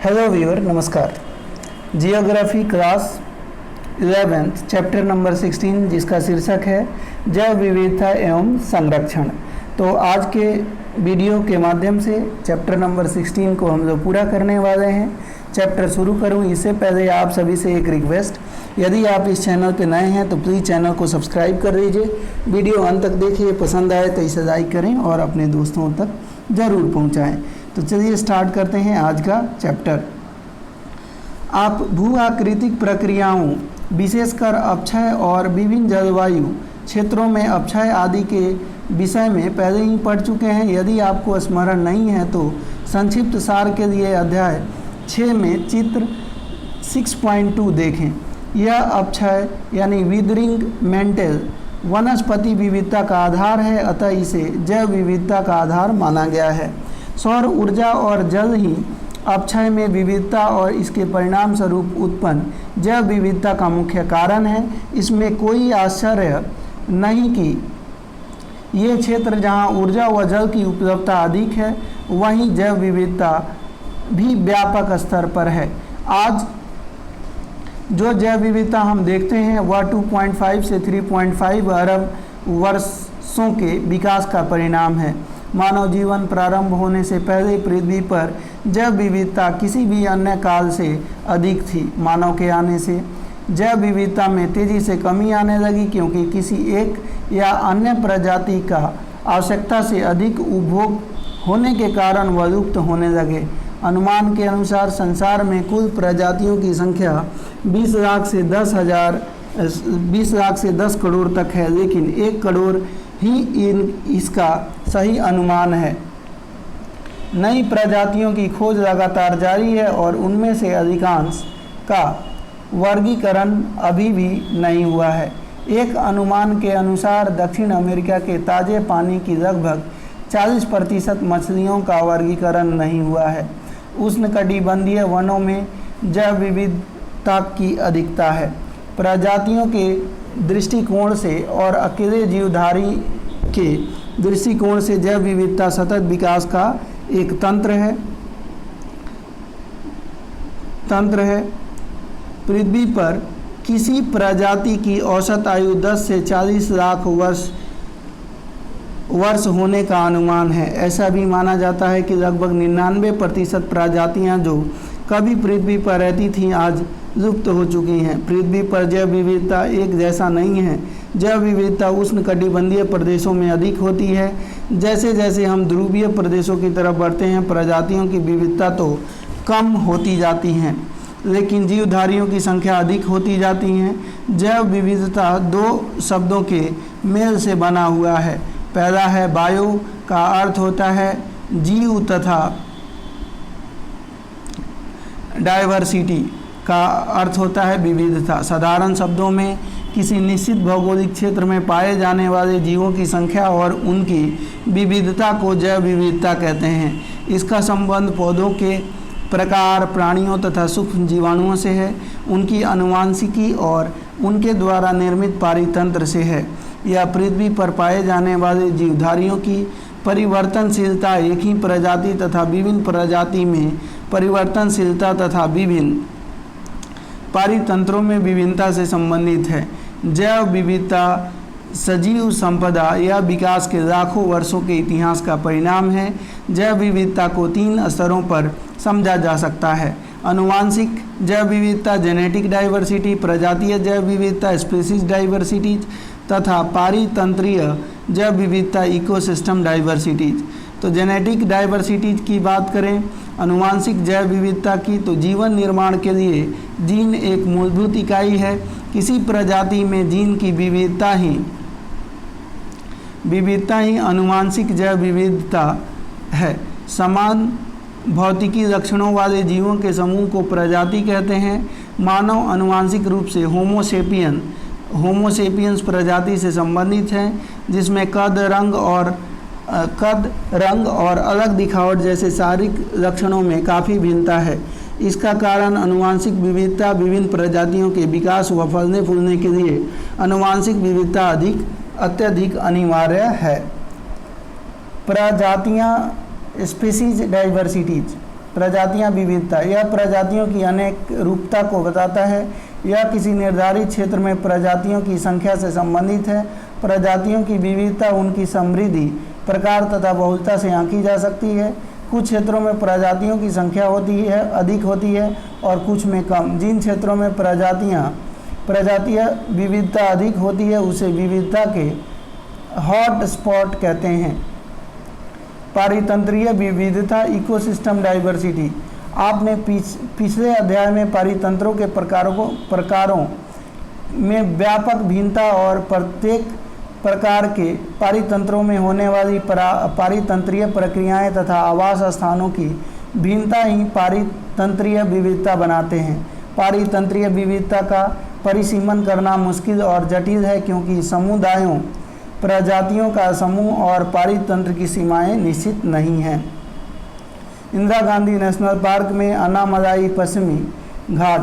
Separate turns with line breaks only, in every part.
Hello viewer, नमस्कार। Geography class 11th chapter number 16 जिसका शीर्षक है जैव विविधता एवं संरक्षण। तो आज के वीडियो के माध्यम से चैप्टर नंबर 16 को हम लोग पूरा करने वाले हैं। चैप्टर शुरू करूं इससे पहले आप सभी से एक रिक्वेस्ट, यदि आप इस चैनल पर नए हैं तो प्लीज़ चैनल को सब्सक्राइब कर दीजिए। वीडियो अंत तक देखिए, पसंद आए तो इसे लाइक करें और अपने दोस्तों तक ज़रूर पहुंचाएं। तो चलिए स्टार्ट करते हैं आज का चैप्टर। आप भू आकृतिक प्रक्रियाओं, विशेषकर अपक्षय और विभिन्न जलवायु क्षेत्रों में अपक्षय आदि के विषय में पहले ही पढ़ चुके हैं। यदि आपको स्मरण नहीं है तो संक्षिप्त सार के लिए अध्याय 6 में चित्र 6.2 देखें। यह अपक्षय यानी विदरिंग मेंटल वनस्पति विविधता का आधार है, अतः इसे जैव विविधता का आधार माना गया है। सौर ऊर्जा और जल ही अपक्षय में विविधता और इसके परिणाम स्वरूप उत्पन्न जैव विविधता का मुख्य कारण है। इसमें कोई आश्चर्य नहीं कि ये क्षेत्र जहां ऊर्जा व जल की उपलब्धता अधिक है वहीं जैव विविधता भी व्यापक स्तर पर है। आज जो जैव विविधता हम देखते हैं वह 2.5 से 3.5 अरब वर्षों के विकास का परिणाम है। मानव जीवन प्रारंभ होने से पहले पृथ्वी पर जैव विविधता किसी भी अन्य काल से अधिक थी। मानव के आने से जैव विविधता में तेजी से कमी आने लगी, क्योंकि किसी एक या अन्य प्रजाति का आवश्यकता से अधिक उपभोग होने के कारण वह लुप्त होने लगे। अनुमान के अनुसार संसार में कुल प्रजातियों की संख्या 20 लाख से 10 करोड़ तक है, लेकिन 1 करोड़ ही इसका सही अनुमान है। नई प्रजातियों की खोज लगातार जारी है और उनमें से अधिकांश का वर्गीकरण अभी भी नहीं हुआ है। एक अनुमान के अनुसार दक्षिण अमेरिका के ताज़े पानी की लगभग 40% मछलियों का वर्गीकरण नहीं हुआ है। उष्णकटिबंधीय वनों में जैव विविधता की अधिकता है। प्रजातियों के दृष्टिकोण से और अकेले जीवधारी के दृष्टिकोण से जैव विविधता सतत विकास का एक तंत्र है। पृथ्वी पर किसी प्रजाति की औसत आयु 10 से 40 लाख वर्ष होने का अनुमान है। ऐसा भी माना जाता है कि लगभग 99% प्रजातियां जो कभी पृथ्वी पर रहती थीं आज लुप्त हो चुकी हैं। पृथ्वी पर जैव विविधता एक जैसा नहीं है। जैव विविधता उष्णकटिबंधीय प्रदेशों में अधिक होती है। जैसे जैसे हम ध्रुवीय प्रदेशों की तरफ बढ़ते हैं प्रजातियों की विविधता तो कम होती जाती हैं, लेकिन जीवधारियों की संख्या अधिक होती जाती हैं। जैव विविधता 2 शब्दों के मेल से बना हुआ है। पहला है बायो का अर्थ होता है जीव तथा डाइवर्सिटी का अर्थ होता है विविधता। साधारण शब्दों में किसी निश्चित भौगोलिक क्षेत्र में पाए जाने वाले जीवों की संख्या और उनकी विविधता को जैव विविधता कहते हैं। इसका संबंध पौधों के प्रकार, प्राणियों तथा सूक्ष्म जीवाणुओं से है, उनकी आनुवंशिकी और उनके द्वारा निर्मित पारितंत्र से है। यह पृथ्वी पर पाए जाने वाले जीवधारियों की परिवर्तनशीलता, एक ही प्रजाति तथा विभिन्न प्रजाति में परिवर्तनशीलता तथा विभिन्न पारितंत्रों में विभिन्नता से संबंधित है। जैव विविधता सजीव संपदा या विकास के लाखों वर्षों के इतिहास का परिणाम है। जैव विविधता को 3 स्तरों पर समझा जा सकता है: आनुवांशिक जैव विविधता जेनेटिक डाइवर्सिटी, प्रजातीय जैव विविधता स्पीशीज डाइवर्सिटी तथा पारितंत्रीय जैव विविधता इकोसिस्टम डाइवर्सिटीज। तो जेनेटिक डाइवर्सिटीज की बात करें आनुवांशिक जैव विविधता की, तो जीवन निर्माण के लिए जीन एक मूलभूत इकाई है। किसी प्रजाति में जीन की विविधता ही आनुवांशिक जैव विविधता है। समान भौतिकी लक्षणों वाले जीवों के समूह को प्रजाति कहते हैं। मानव आनुवांशिक रूप से होमोसेपियंस प्रजाति से संबंधित है, जिसमें कद, रंग और अलग दिखावट जैसे शारीरिक लक्षणों में काफ़ी भिन्नता है। इसका कारण आनुवांशिक विविधता विभिन्न प्रजातियों के विकास व फलने फूलने के लिए आनुवांशिक विविधता अत्यधिक अनिवार्य है। प्रजातियां स्पीशीज डाइवर्सिटीज प्रजातियां विविधता, यह प्रजातियों की अनेक रूपता को बताता है। यह किसी निर्धारित क्षेत्र में प्रजातियों की संख्या से संबंधित है। प्रजातियों की विविधता उनकी समृद्धि, प्रकार तथा बहुलता से आंकी जा सकती है। कुछ क्षेत्रों में प्रजातियों की संख्या अधिक होती है और कुछ में कम। जिन क्षेत्रों में प्रजातियां विविधता अधिक होती है उसे विविधता के हॉट स्पॉट कहते हैं। पारितंत्रीय विविधता, इकोसिस्टम डाइवर्सिटी। आपने पिछले अध्याय में पारितंत्रों के प्रकारों में व्यापक भिन्नता और प्रत्येक प्रकार के पारितंत्रों में होने वाली पारितंत्रीय प्रक्रियाएं तथा आवास स्थानों की भिन्नता ही पारितंत्रीय विविधता बनाते हैं। पारितंत्रीय विविधता का परिसीमन करना मुश्किल और जटिल है क्योंकि समुदायों, प्रजातियों का समूह और पारितंत्र की सीमाएं निश्चित नहीं हैं। इंदिरा गांधी नेशनल पार्क में अनामदाई पश्चिमी घाट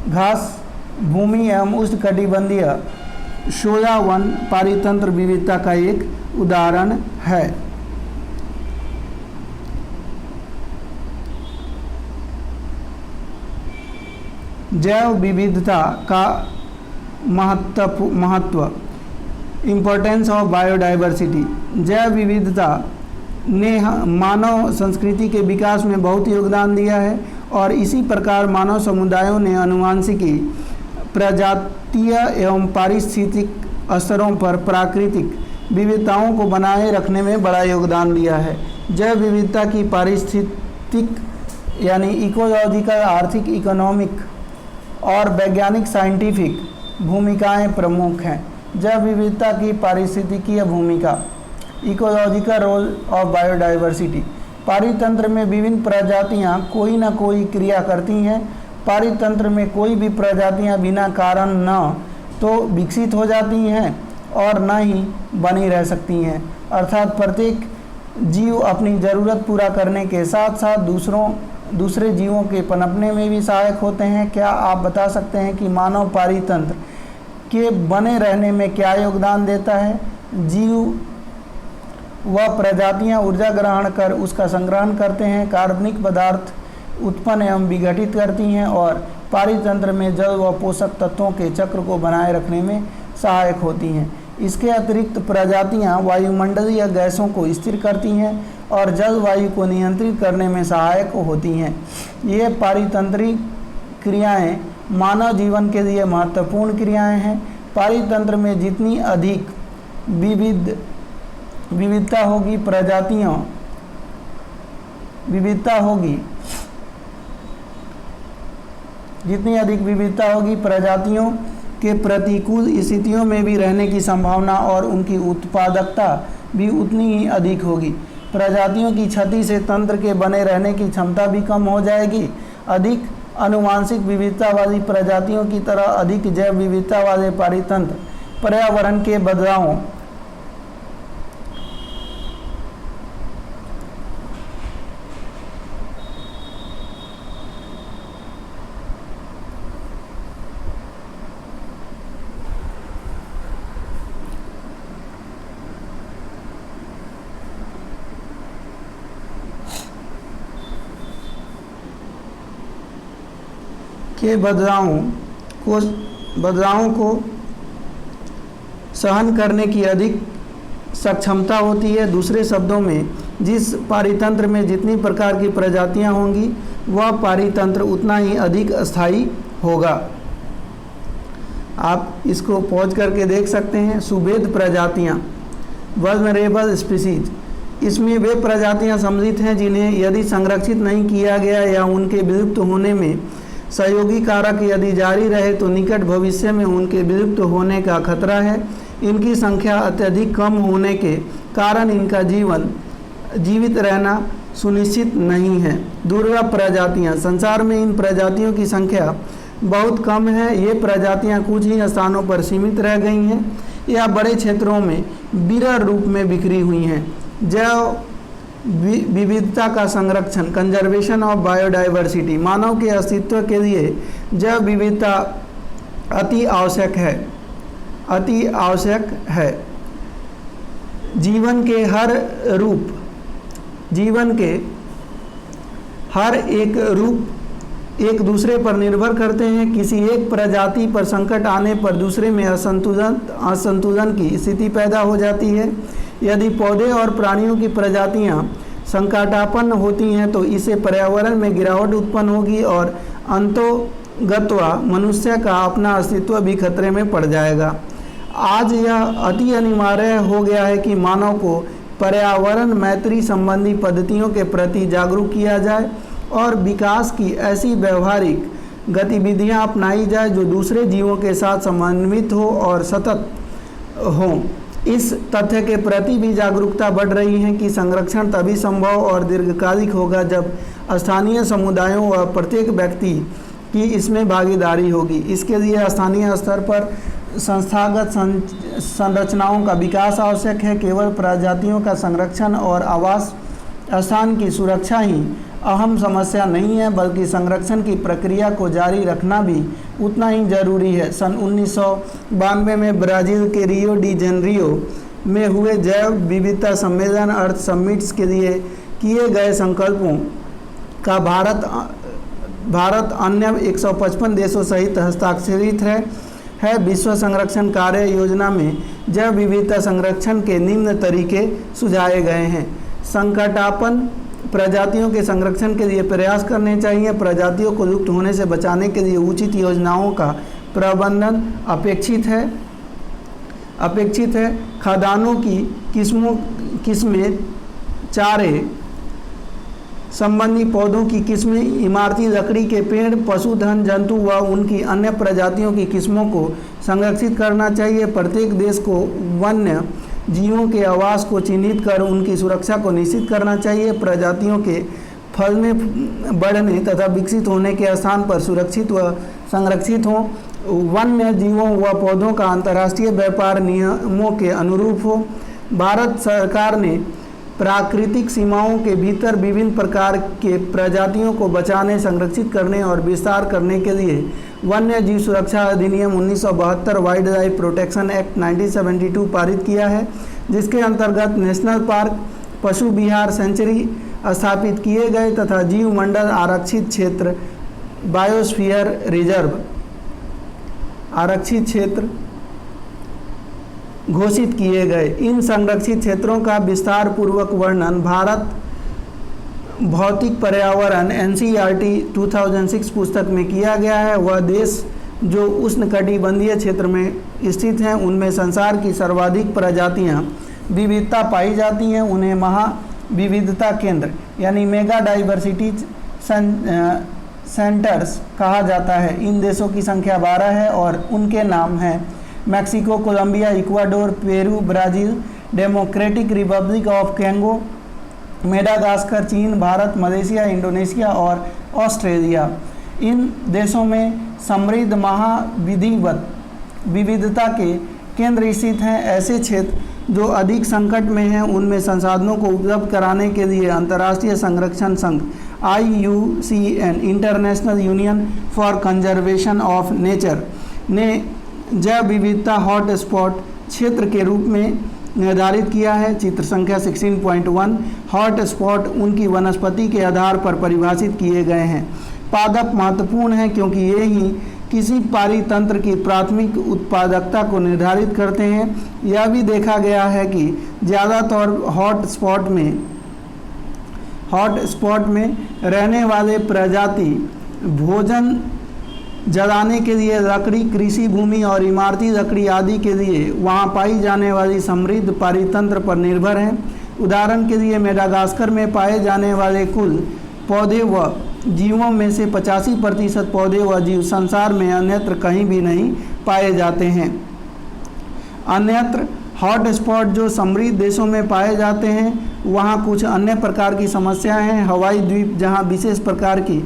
घास भूमि एवं उष्णकटिबंधीय शोला वन पारितंत्र विविधता का एक उदाहरण है। जैव विविधता का महत्व, इम्पोर्टेंस ऑफ बायोडाइवर्सिटी। जैव विविधता ने मानव संस्कृति के विकास में बहुत योगदान दिया है और इसी प्रकार मानव समुदायों ने आनुवंशिकी, प्रजातीय एवं पारिस्थितिक स्तरों पर प्राकृतिक विविधताओं को बनाए रखने में बड़ा योगदान दिया है। जैव विविधता की पारिस्थितिक यानी इकोलॉजिकल, आर्थिक, इकोनॉमिक और वैज्ञानिक साइंटिफिक भूमिकाएं प्रमुख हैं। जैव विविधता की पारिस्थितिकीय भूमिका, इकोलॉजिकल रोल ऑफ बायोडाइवर्सिटी। पारितंत्र में विभिन्न प्रजातियां कोई न कोई क्रिया करती हैं। पारितंत्र में कोई भी प्रजातियां बिना कारण न तो विकसित हो जाती हैं और न ही बनी रह सकती हैं, अर्थात प्रत्येक जीव अपनी ज़रूरत पूरा करने के साथ साथ दूसरे जीवों के पनपने में भी सहायक होते हैं। क्या आप बता सकते हैं कि मानव पारितंत्र के बने रहने में क्या योगदान देता है? जीव व प्रजातियां ऊर्जा ग्रहण कर उसका संग्रहण करते हैं, कार्बनिक पदार्थ उत्पन्न एवं विघटित करती हैं और पारितंत्र में जल व पोषक तत्वों के चक्र को बनाए रखने में सहायक होती हैं। इसके अतिरिक्त प्रजातियां वायुमंडलीय गैसों को स्थिर करती हैं और जलवायु को नियंत्रित करने में सहायक होती हैं। ये पारितंत्रिक क्रियाएं मानव जीवन के लिए महत्वपूर्ण क्रियाएं हैं। पारितंत्र में जितनी अधिक विविधता होगी, जितनी अधिक विविधता होगी, प्रजातियों के प्रतिकूल स्थितियों में भी रहने की संभावना और उनकी उत्पादकता भी उतनी ही अधिक होगी। प्रजातियों की क्षति से तंत्र के बने रहने की क्षमता भी कम हो जाएगी। अधिक आनुवांशिक विविधता वाली प्रजातियों की तरह अधिक जैव विविधता वाले पारितंत्र पर्यावरण के बदलावों के बदलावों को सहन करने की अधिक सक्षमता होती है। दूसरे शब्दों में, जिस पारितंत्र में जितनी प्रकार की प्रजातियां होंगी वह पारितंत्र उतना ही अधिक अस्थायी होगा। आप इसको पॉज करके देख सकते हैं। सुभेद प्रजातियां, वल्नरेबल स्पीसीज, इसमें वे प्रजातियां सम्मिलित हैं जिन्हें यदि संरक्षित नहीं किया गया या उनके विलुप्त होने में सहयोगी कारक यदि जारी रहे तो निकट भविष्य में उनके विलुप्त होने का खतरा है। इनकी संख्या अत्यधिक कम होने के कारण इनका जीवित रहना सुनिश्चित नहीं है। दुर्लभ प्रजातियां, संसार में इन प्रजातियों की संख्या बहुत कम है। ये प्रजातियां कुछ ही स्थानों पर सीमित रह गई हैं या बड़े क्षेत्रों में विरल रूप में बिखरी हुई हैं। जैव विविधता का संरक्षण, कंजर्वेशन ऑफ बायोडाइवर्सिटी, मानव के अस्तित्व के लिए जैव विविधता अति आवश्यक है। जीवन के हर एक रूप एक दूसरे पर निर्भर करते हैं। किसी एक प्रजाति पर संकट आने पर दूसरे में असंतुलन की स्थिति पैदा हो जाती है। यदि पौधे और प्राणियों की प्रजातियां संकटापन्न होती हैं तो इससे पर्यावरण में गिरावट उत्पन्न होगी और अंतोगत्वा मनुष्य का अपना अस्तित्व भी खतरे में पड़ जाएगा। आज यह अति अनिवार्य हो गया है कि मानव को पर्यावरण मैत्री संबंधी पद्धतियों के प्रति जागरूक किया जाए और विकास की ऐसी व्यवहारिक गतिविधियां अपनाई जाए जो दूसरे जीवों के साथ समन्वित हो और सतत हो। इस तथ्य के प्रति भी जागरूकता बढ़ रही है कि संरक्षण तभी संभव और दीर्घकालिक होगा जब स्थानीय समुदायों व प्रत्येक व्यक्ति की इसमें भागीदारी होगी। इसके लिए स्थानीय स्तर पर संस्थागत संरचनाओं का विकास आवश्यक है। केवल प्रजातियों का संरक्षण और आवास स्थान की सुरक्षा ही अहम समस्या नहीं है, बल्कि संरक्षण की प्रक्रिया को जारी रखना भी उतना ही जरूरी है। सन 1992 में ब्राज़ील के रियो डी जेनेरियो में हुए जैव विविधता सम्मेलन अर्थ समिट्स के लिए किए गए संकल्पों का भारत अन्य 155 देशों सहित हस्ताक्षरित है। विश्व संरक्षण कार्य योजना में जैव विविधता संरक्षण के निम्न तरीके सुझाए गए हैं। संकटापन्न प्रजातियों के संरक्षण के लिए प्रयास करने चाहिए। प्रजातियों को लुप्त होने से बचाने के लिए उचित योजनाओं का प्रबंधन अपेक्षित है। खाद्यान्नों की किस्में, चारे संबंधी पौधों की किस्में, इमारती लकड़ी के पेड़, पशुधन, जंतु व उनकी अन्य प्रजातियों की किस्मों को संरक्षित करना चाहिए। प्रत्येक देश को वन्य जीवों के आवास को चिन्हित कर उनकी सुरक्षा को निश्चित करना चाहिए। प्रजातियों के फलने, बढ़ने तथा विकसित होने के स्थान पर सुरक्षित व संरक्षित हों। वन्य जीवों व पौधों का अंतर्राष्ट्रीय व्यापार नियमों के अनुरूप हो। भारत सरकार ने प्राकृतिक सीमाओं के भीतर विभिन्न प्रकार के प्रजातियों को बचाने, संरक्षित करने और विस्तार करने के लिए वन्य जीव सुरक्षा अधिनियम 1972 वाइल्ड लाइफ प्रोटेक्शन एक्ट 1972 पारित किया है, जिसके अंतर्गत नेशनल पार्क, पशु विहार, सेंचुरी स्थापित किए गए तथा जीव मंडल आरक्षित क्षेत्र, बायोस्फीयर रिजर्व आरक्षित क्षेत्र घोषित किए गए। इन संरक्षित क्षेत्रों का विस्तार पूर्वक वर्णन भारत भौतिक पर्यावरण NCERT 2006 पुस्तक में किया गया है। वह देश जो उष्णकटिबंधीय क्षेत्र में स्थित हैं उनमें संसार की सर्वाधिक प्रजातियां विविधता पाई जाती हैं उन्हें महाविविधता केंद्र यानी मेगा डाइवर्सिटी सेंटर्स कहा जाता है। इन देशों की संख्या 12 है और उनके नाम हैं Mexico, Colombia, Ecuador, Peru, Brazil, Democratic Republic of Congo, Madagascar, चीन, भारत, मलेशिया, इंडोनेशिया और ऑस्ट्रेलिया। इन देशों में समृद्ध विविधता के केंद्र स्थित हैं। ऐसे क्षेत्र जो अधिक संकट में हैं उनमें संसाधनों को उपलब्ध कराने के लिए अंतर्राष्ट्रीय संरक्षण संघ IUCN international union for conservation of nature ने जैव विविधता हॉटस्पॉट क्षेत्र के रूप में निर्धारित किया है। चित्र संख्या 16.1 हॉटस्पॉट उनकी वनस्पति के आधार पर परिभाषित किए गए हैं। पादप महत्वपूर्ण हैं क्योंकि ये ही किसी पारितंत्र की प्राथमिक उत्पादकता को निर्धारित करते हैं। यह भी देखा गया है कि ज़्यादातर हॉटस्पॉट में रहने वाले प्रजाति भोजन जलाने के लिए लकड़ी, कृषि भूमि और इमारती लकड़ी आदि के लिए वहां पाई जाने वाली समृद्ध पारितंत्र पर निर्भर हैं। उदाहरण के लिए मेडागास्कर में पाए जाने वाले कुल पौधे व जीवों में से 85% पौधे व जीव संसार में अन्यत्र कहीं भी नहीं पाए जाते हैं। अन्यत्र हॉटस्पॉट जो समृद्ध देशों में पाए जाते हैं वहाँ कुछ अन्य प्रकार की समस्याएं हैं। हवाई द्वीप जहाँ विशेष प्रकार की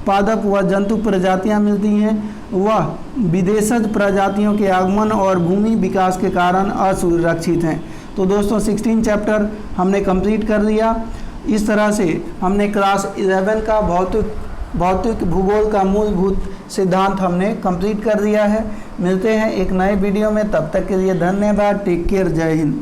पादप व जंतु प्रजातियां मिलती हैं वह विदेशज प्रजातियों के आगमन और भूमि विकास के कारण असुरक्षित हैं। तो दोस्तों 16 चैप्टर हमने कंप्लीट कर लिया। इस तरह से हमने क्लास 11 का भौतिक भूगोल का मूलभूत सिद्धांत हमने कंप्लीट कर दिया है। मिलते हैं एक नए वीडियो में, तब तक के लिए धन्यवाद। टेक केयर, जय हिंद।